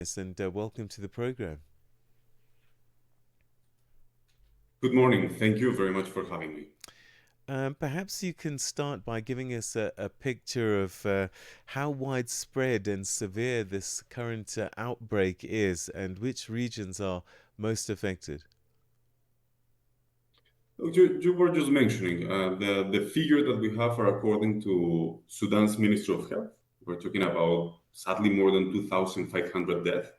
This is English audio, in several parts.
us and welcome to the program. Good morning. Thank you very much for having me. Perhaps you can start by giving us a picture of how widespread and severe this current outbreak is and which regions are most affected. You were just mentioning the figure that we have are according to Sudan's Ministry of Health. We're talking about sadly more than 2,500 deaths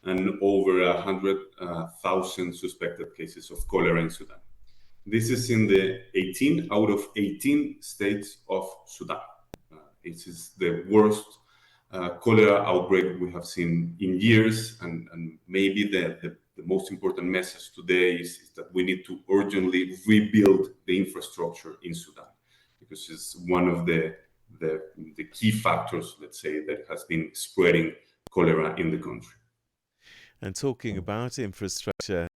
and over 100,000 suspected cases of cholera in Sudan. This is in the 18 out of 18 states of Sudan. It is the worst cholera outbreak we have seen in years, and maybe the most important message today is that we need to urgently rebuild the infrastructure in Sudan because it's one of the key factors, let's say, that has been spreading cholera in the country. And talking about infrastructure,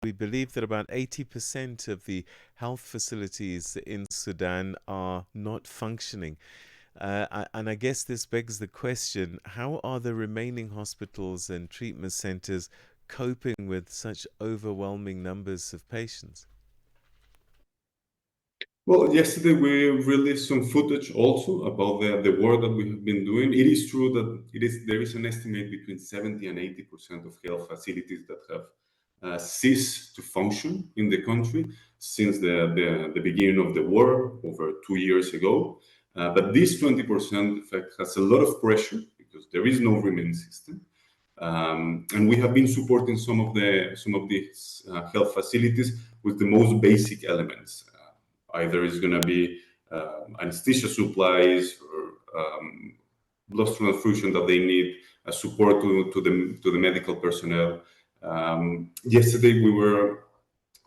we believe that about 80% of the health facilities in Sudan are not functioning. And I guess this begs the question, how are the remaining hospitals and treatment centers coping with such overwhelming numbers of patients? Well, yesterday we released some footage also about the work that we have been doing. It is true that there is an estimate between 70 and 80% of health facilities that have ceased to function in the country since the beginning of the war over 2 years ago. But this 20% effect has a lot of pressure because there is no remand system. And we have been supporting some of these health facilities with the most basic elements. Either it's going to be anesthesia supplies or blood transfusion that they need, support to the medical personnel. Yesterday we were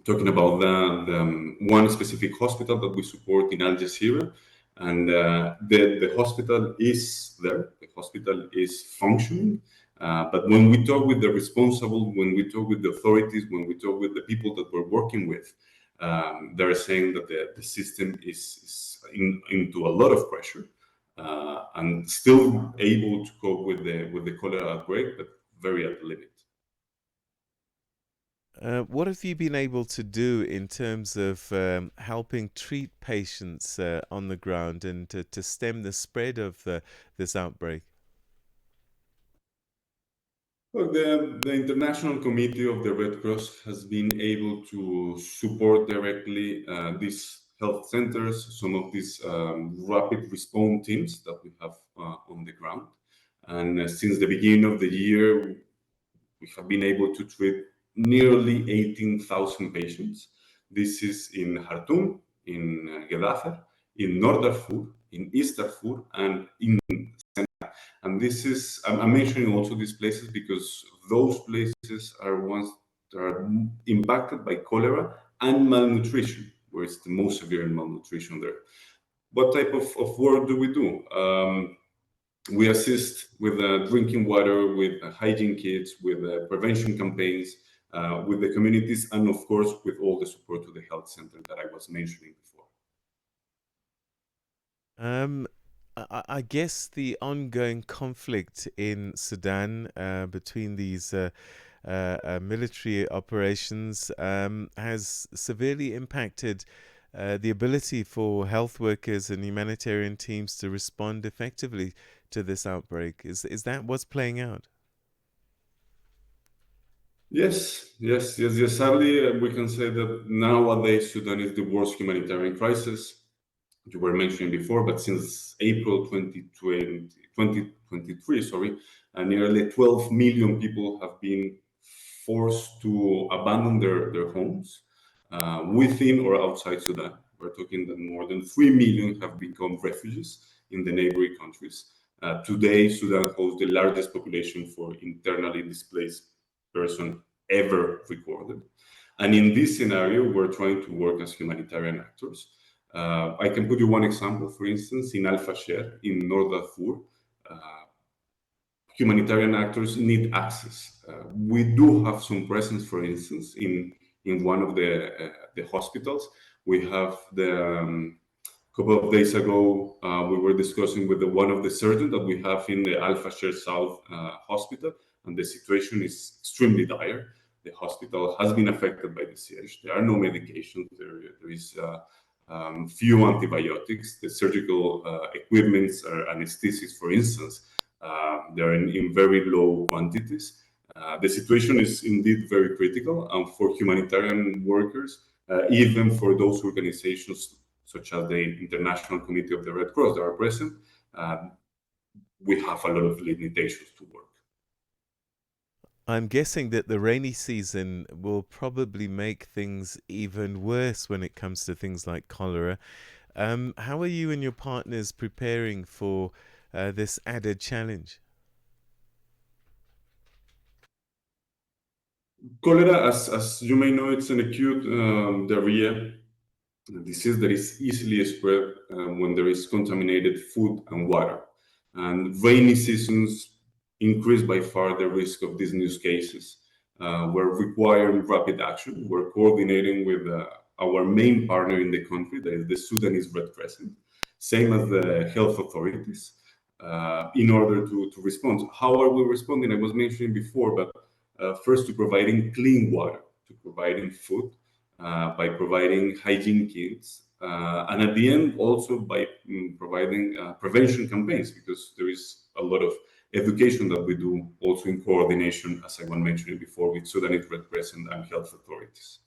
talking about the one specific hospital that we support in Al Jazeera, and the hospital is there. The hospital is functioning. But when we talk with the responsible, when we talk with the authorities, when we talk with the people that we're working with, they're saying that the system is into a lot of pressure and still able to cope with the cholera outbreak, but very at the limit. What have you been able to do in terms of helping treat patients on the ground and to stem the spread of this outbreak? Well, the International Committee of the Red Cross has been able to support directly these health centers, some of these rapid response teams that we have on the ground. And since the beginning of the year, we have been able to treat nearly 18,000 patients. This is in Khartoum, in Gaddafi, in North Darfur, in East Darfur, and in and this is, I'm mentioning also these places because those places are ones that are impacted by cholera and malnutrition, where it's the most severe malnutrition there. What type of work do we do? We assist with drinking water, with hygiene kits, with prevention campaigns, with the communities, and of course, with all the support to the health center that I was mentioning before. Um, I guess the ongoing conflict in Sudan between these military operations has severely impacted the ability for health workers and humanitarian teams to respond effectively to this outbreak. Is that what's playing out? Yes. Sadly, we can say that nowadays Sudan is the worst humanitarian crisis you were mentioning before, but since April 2020, 2023, sorry, nearly 12 million people have been forced to abandon their homes within or outside Sudan. We're talking that more than 3 million have become refugees in the neighboring countries. Today, Sudan holds the largest population for internally displaced person ever recorded. And in this scenario, we're trying to work as humanitarian actors. I can put you one example, for instance, in Al Fasher, in North Darfur, humanitarian actors need access. We do have some presence, for instance, in one of the hospitals. We have the couple of days ago, we were discussing with one of the surgeons that we have in the Al Fasher South Hospital, and the situation is extremely dire. The hospital has been affected by the siege. There are no medications. There is few antibiotics. The surgical equipments or anesthesics, for instance, they're in very low quantities. The situation is indeed very critical, and for humanitarian workers, even for those organizations such as the International Committee of the Red Cross that are present, we have a lot of limitations to work. I'm guessing that the rainy season will probably make things even worse when it comes to things like cholera. How are you and your partners preparing for this added challenge? Cholera, as you may know, it's an acute diarrhea disease that is easily spread when there is contaminated food and water. And rainy seasons increase by far the risk of these new cases. We're requiring rapid action. We're coordinating with our main partner in the country, that is the Sudanese Red Crescent, same as the health authorities, in order to respond. How are we responding? I was mentioning before, but first to providing clean water, to providing food, by providing hygiene kits, and at the end also by providing prevention campaigns, because there is a lot of education that we do also in coordination, as I was mentioning before, with Sudanese Red Crescent and health authorities.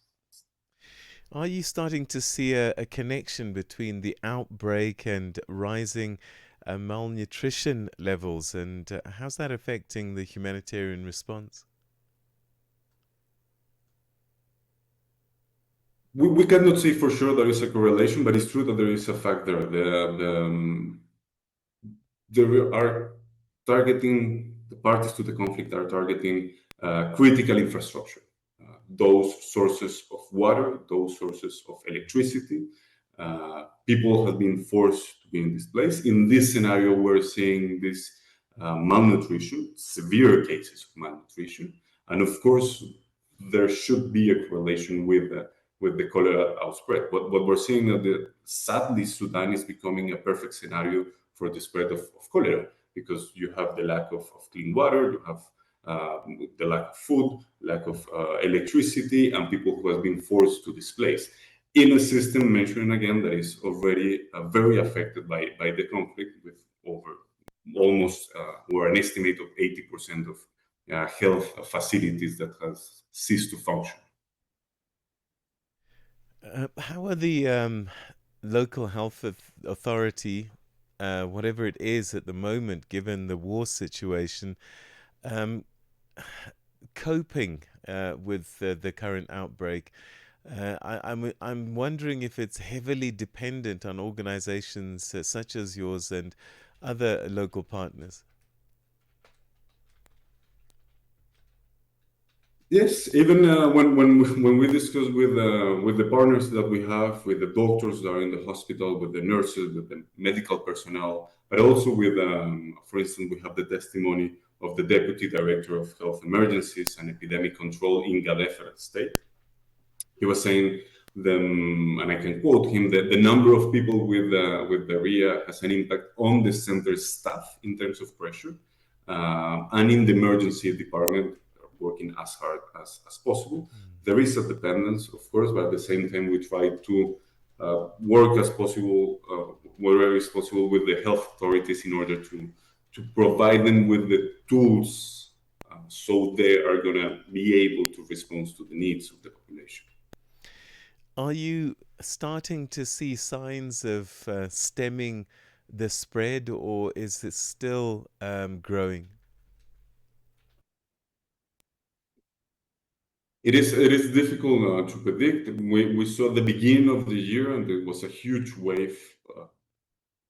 Are you starting to see a connection between the outbreak and rising malnutrition levels, and how's that affecting the humanitarian response? We cannot say for sure there is a correlation, but it's true that there is a factor. They are targeting, the parties to the conflict are targeting critical infrastructure, those sources of water, those sources of electricity. People have been forced to be in this place. In this scenario, we're seeing this malnutrition, severe cases of malnutrition, and of course, there should be a correlation with the cholera outbreak. What we're seeing is that sadly, Sudan is becoming a perfect scenario for the spread of cholera, because you have the lack of clean water, you have the lack of food, lack of electricity, and people who have been forced to displace in a system, mentioning again, that is already very affected by the conflict, with over almost or an estimate of 80% of health facilities that has ceased to function. How are the local health authority, whatever it is at the moment, given the war situation, um, coping with the current outbreak? I'm wondering if it's heavily dependent on organizations such as yours and other local partners. Yes, even when we discuss with the partners that we have, with the doctors that are in the hospital, with the nurses, with the medical personnel, but also with, for instance, we have the testimony of the deputy director of health emergencies and epidemic control in Gadefra state. He was saying them, and I can quote him, that the number of people with diarrhea has an impact on the center staff in terms of pressure, and in the emergency department, working as hard as possible. There is a dependence, of course, but at the same time, we try to work as possible, wherever is possible, with the health authorities in order to provide them with the tools, so they are going to be able to respond to the needs of the population. Are you starting to see signs of stemming the spread, or is it still growing? It is difficult to predict. We saw the beginning of the year, and there was a huge wave.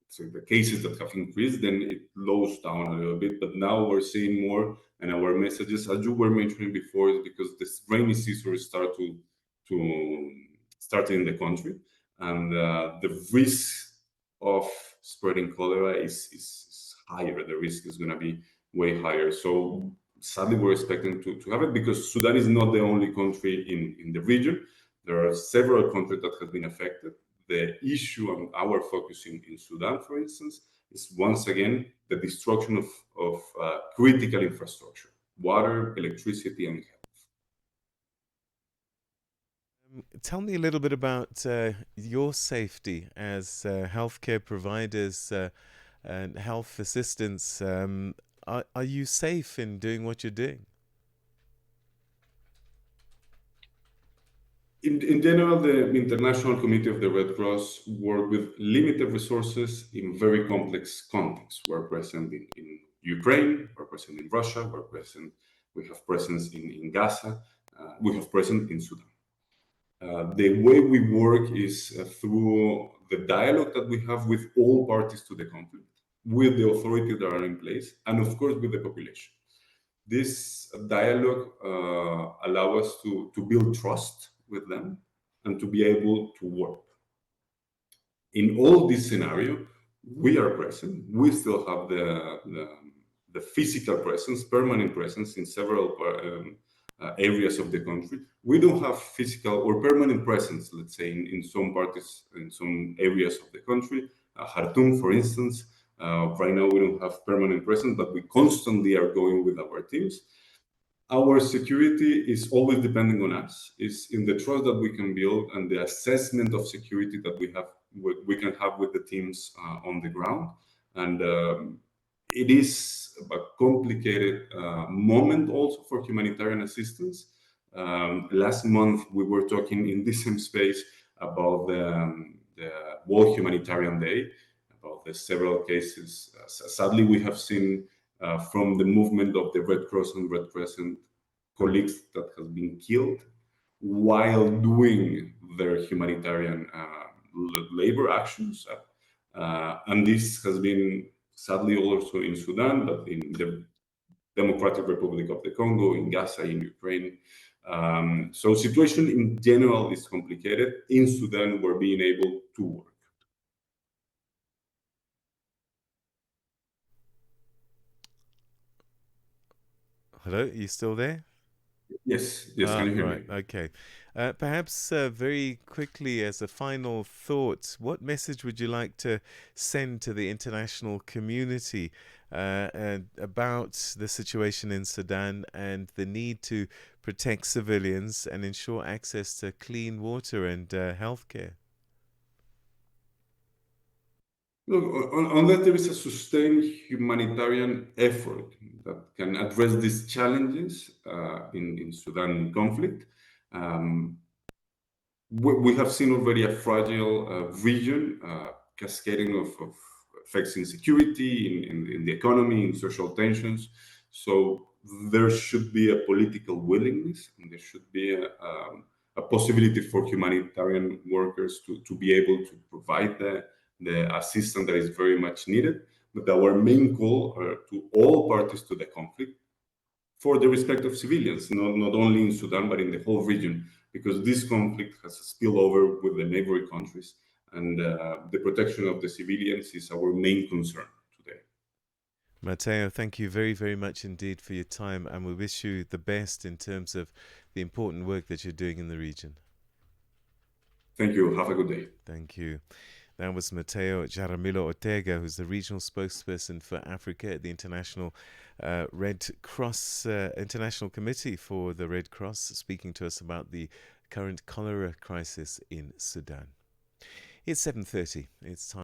So the cases that have increased, then it lows down a little bit. But now we're seeing more, and our messages, as you were mentioning before, is because this rainy season to start in the country, and the risk of spreading cholera is higher. The risk is going to be way higher. So sadly, we're expecting to have it, because Sudan is not the only country in the region. There are several countries that have been affected. The issue and our focus in Sudan, for instance, is once again the destruction of critical infrastructure. water, electricity, and health. Tell me a little bit about your safety as healthcare providers and health assistants. Are you safe in doing what you're doing? In general, the International Committee of the Red Cross work with limited resources in very complex contexts. We're present in Ukraine, we're present in Russia, we have presence in Gaza, we have presence in Sudan. The way we work is through the dialogue that we have with all parties to the conflict, with the authorities that are in place, and of course with the population. This dialogue allow us to build trust with them and to be able to work. In all this scenario, we are present. We still have the physical presence, permanent presence in several areas of the country. We don't have physical or permanent presence, let's say, in some parties, in some areas of the country. Khartoum, for instance, right now we don't have permanent presence, but we constantly are going with our teams. Our security is always depending on us. It's in the trust that we can build and the assessment of security that we can have with the teams on the ground. And it is a complicated moment also for humanitarian assistance. Last month we were talking in this same space about the World Humanitarian Day, about the several cases. Sadly, we have seen from the movement of the Red Cross and Red Crescent colleagues that has been killed while doing their humanitarian labor actions. And this has been sadly also in Sudan, but in the Democratic Republic of the Congo, in Gaza, in Ukraine. So situation in general is complicated. In Sudan, we're being able to work. Hello, you still there? Yes, yes, can you hear Right. me? Okay. Perhaps very quickly, as a final thought, what message would you like to send to the international community about the situation in Sudan and the need to protect civilians and ensure access to clean water and healthcare? Look, unless there is a sustained humanitarian effort that can address these challenges in Sudan conflict, um, we have seen already a fragile region cascading of effects in security, in the economy, in social tensions. So there should be a political willingness and there should be a possibility for humanitarian workers to be able to provide the assistance that is very much needed. But our main goal to all parties to the conflict for the respect of civilians, not only in Sudan, but in the whole region, because this conflict has a spillover with the neighboring countries, and the protection of the civilians is our main concern today. Mateo, thank you very, very much indeed for your time, and we wish you the best in terms of the important work that you're doing in the region. Thank you. Have a good day. Thank you. That was Mateo Jaramillo Ortega, who's the regional spokesperson for Africa at the Red Cross International Committee for the Red Cross, speaking to us about the current cholera crisis in Sudan. It's 7:30. It's time.